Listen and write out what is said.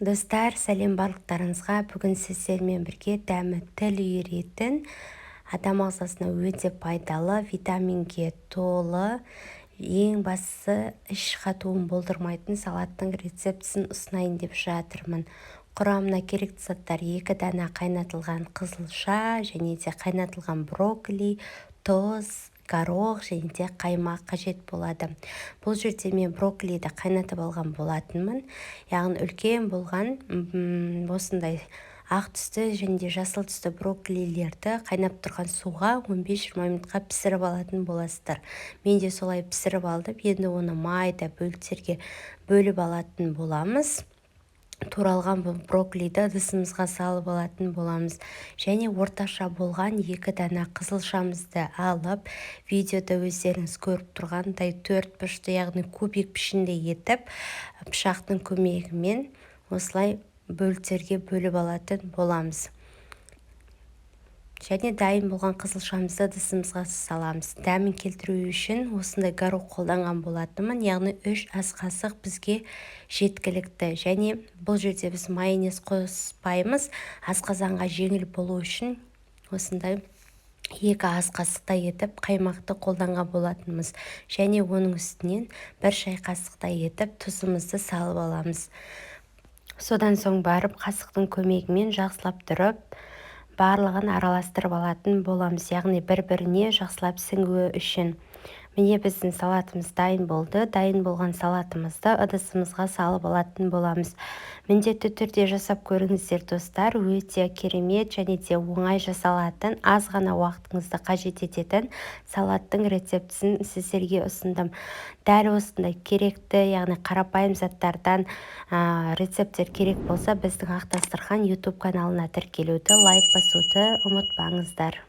Достар, сәлем барлықтарыңызға. Бүгін сіздермен бірге дәмі тіл үйіретін, адам ағзасына өте пайдалы, витаминге толы, ең бастысы іш қатуын болдырмайтын салаттың рецептісін ұсынайын деп жатырмын. Құрамына керекті заттар: 2 дана қайнатылған қызылша, және де қайнатылған брокколи, тұз, горох және де қаймақ қажет болады. Бұл жерде мен брокколиді қайнатып алған болатынмын. Яғни үлкен болған осындай ақ түсті және де жасыл түсті брокколилерді қайнап тұрған суға 15-20 минутқа пісіріп алатын боласыздар. Мен де солай пісіріп алдым. Енді оны майда бөліктерге бөліп алатын боламыз. Туралған брокколиді ыдысымызға салып алатын боламыз. Және орташа болған 2 дана қызылшамызды алып, видеода өздеріңіз көріп тұрғандай 4 бұрышты, яғни кубик пішінде етіп, пышақтың көмегімен осылай бөліктерге бөліп алатын боламыз. Және дайын болған қызылшамызды ыдысымызға саламыз. Дәмін келтіру үшін осындай горох қолданған болатынмын, яғни 3 ас қасық бізге жеткілікті. Және бұл жерде біз майонез қоспаймыз. Асқазанға жеңіл болу үшін осындай 2 ас қасықтай етіп қаймақты қолданған болатынымыз. Және оның үстінен 1 шай қасықтай етіп тұзымызды салып аламыз. Содан соң барып қасықтың көмегімен жақсылап тұрып, барлығын араластырып алатын боламыз, яғни бір-біріне жақсылап сіңуі үшін. Міне біздің салатымыз дайын болды. Дайын болған салатымызды ыдысымызға салып алатын боламыз. Міндетті түрде жасап көріңіздер достар. Өте керемет және де оңай жасалатын, аз ғана уақытыңызды қажет ететін салаттың рецептісін сіздерге ұсындым. Дәл осындай керекті, яғни қарапайым заттардан рецепттер керек болса, біздің Ақ Дастархан YouTube каналына тіркелуді, лайк басуды ұмытпаңыздар.